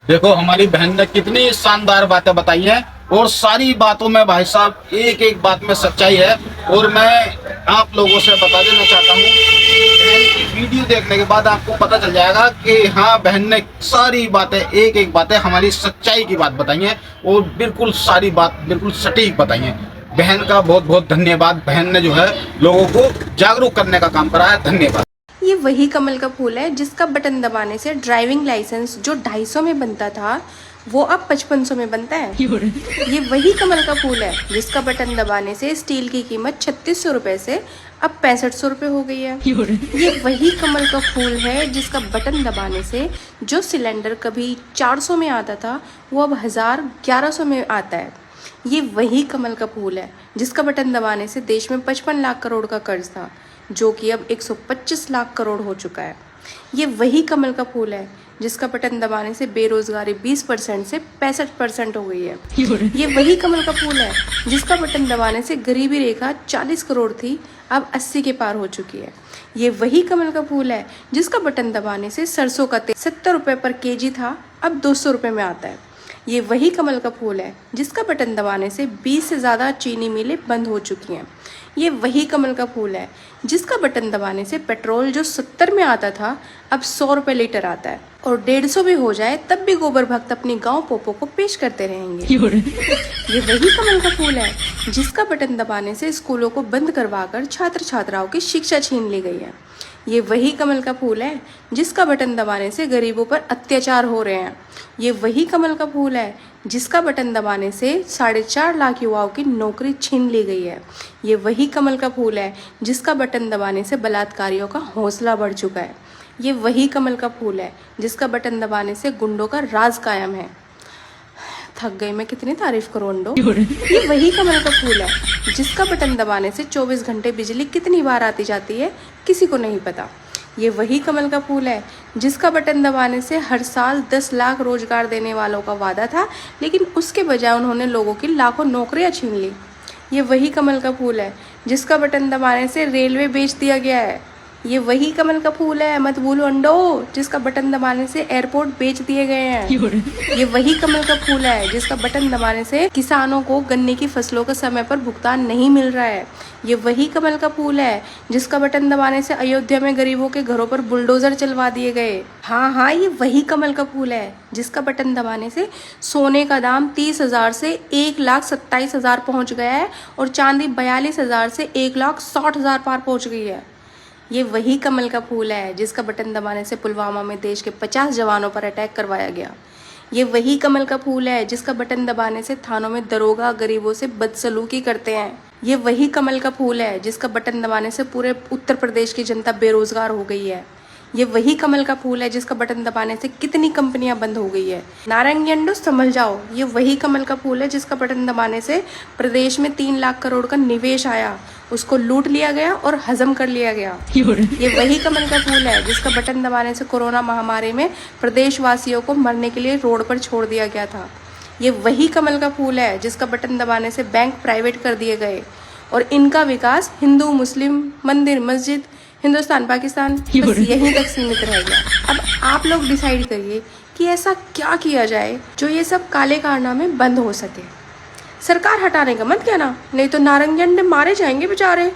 देखो हमारी बहन ने कितनी शानदार बातें बताई हैं और सारी बातों में भाई साहब एक एक बात में सच्चाई है। और मैं आप लोगों से बता देना चाहता हूँ, बहन की वीडियो देखने के बाद आपको पता चल जाएगा कि हाँ, बहन ने सारी बातें एक एक बातें हमारी सच्चाई की बात बताई हैं और बिल्कुल सारी बात बिल्कुल सटीक बताई हैं। बहन का बहुत बहुत धन्यवाद। बहन ने जो है लोगों को जागरूक करने का काम करा है। धन्यवाद। ये वही कमल का फूल है जिसका बटन दबाने से ड्राइविंग लाइसेंस जो 250 में बनता था वो अब 5500 में बनता है। ये वही कमल का फूल है जिसका बटन दबाने से स्टील की कीमत 3600 रुपए से अब 6500 रुपए हो गई है। ये वही कमल का फूल है जिसका बटन दबाने से जो सिलेंडर कभी 400 में आता था वो अब 1100 में आता है। ये वही कमल का फूल है जिसका बटन दबाने से देश में 55 लाख करोड़ का कर्ज था जो कि अब 125 लाख करोड़ हो चुका है। ये वही कमल का फूल है जिसका बटन दबाने से बेरोजगारी 20% से 65% हो गई है। ये वही कमल का फूल है जिसका बटन दबाने से गरीबी रेखा 40 करोड़ थी अब 80 के पार हो चुकी है। ये वही कमल का फूल है जिसका बटन दबाने से सरसों का तेल 70 रुपए पर केजी था अब 200 रुपए में आता है। ये वही कमल का फूल है जिसका बटन दबाने से 20 से ज़्यादा चीनी मिलें बंद हो चुकी हैं। ये वही कमल का फूल है जिसका बटन दबाने से पेट्रोल जो 70 में आता था अब 100 रुपए लीटर आता है और 150 भी हो जाए तब भी गोबर भक्त अपनी गांव पोपो को पेश करते रहेंगे। ये वही कमल का फूल है जिसका बटन दबाने से स्कूलों को बंद करवाकर छात्र छात्राओं की शिक्षा छीन ली गई है। ये वही कमल का फूल है जिसका बटन दबाने से गरीबों पर अत्याचार हो रहे हैं। ये वही कमल का फूल है जिसका बटन दबाने से 4.5 लाख युवाओं की नौकरी छीन ली गई है। ये वही कमल का फूल है जिसका बटन दबाने से बलात्कारियों का हौसला बढ़ चुका है। ये वही कमल का फूल है जिसका बटन दबाने से गुंडों का राज कायम है। थक गई मैं कितनी तारीफ करूं अंडो। ये वही कमल का फूल है जिसका बटन दबाने से 24 घंटे बिजली कितनी बार आती जाती है किसी को नहीं पता। ये वही कमल का फूल है जिसका बटन दबाने से हर साल 10 लाख रोजगार देने वालों का वादा था लेकिन उसके बजाय उन्होंने लोगों की लाखों नौकरियां छीन ली। ये वही कमल का फूल है जिसका बटन दबाने से रेलवे बेच दिया गया है। ये वही कमल का फूल है, मत भूलो अंडो, जिसका बटन दबाने से एयरपोर्ट बेच दिए गए हैं। ये वही कमल का फूल है जिसका बटन दबाने से किसानों को गन्ने की फसलों का समय पर भुगतान नहीं मिल रहा है। ये वही कमल का फूल है जिसका बटन दबाने से अयोध्या में गरीबों के घरों पर बुलडोजर चलवा दिए गए। हाँ, ये वही कमल का फूल है जिसका बटन दबाने से सोने का दाम 30,000 से 1,27,000 पहुंच गया है और चांदी 42,000 से 1,60,000 पार पहुंच गई है। ये वही कमल का फूल है जिसका बटन दबाने से पुलवामा में देश के 50 जवानों पर अटैक करवाया गया। ये वही कमल का फूल है जिसका बटन दबाने से थानों में दरोगा गरीबों से बदसलूकी करते हैं। ये वही कमल का फूल है जिसका बटन दबाने से पूरे उत्तर प्रदेश की जनता बेरोजगार हो गई है। ये वही कमल का फूल है जिसका बटन दबाने से कितनी कंपनियां बंद हो गई है। नारंगियंडो समझ जाओ, ये वही कमल का फूल है जिसका बटन दबाने से प्रदेश में 3 लाख करोड़ का निवेश आया, उसको लूट लिया गया और हजम कर लिया गया। ये वही कमल का फूल है जिसका बटन दबाने से कोरोना महामारी में प्रदेशवासियों को मरने के लिए रोड पर छोड़ दिया गया था। ये वही कमल का फूल है जिसका बटन दबाने से बैंक प्राइवेट कर दिए गए और इनका विकास हिंदू मुस्लिम मंदिर मस्जिद हिंदुस्तान पाकिस्तान बस यहीं तक सीमित रह गया। अब आप लोग डिसाइड करिए कि ऐसा क्या किया जाए जो ये सब काले कारनामे बंद हो सके। सरकार हटाने का मत कहना, नहीं तो नारंगी अंडे मारे जाएंगे बेचारे।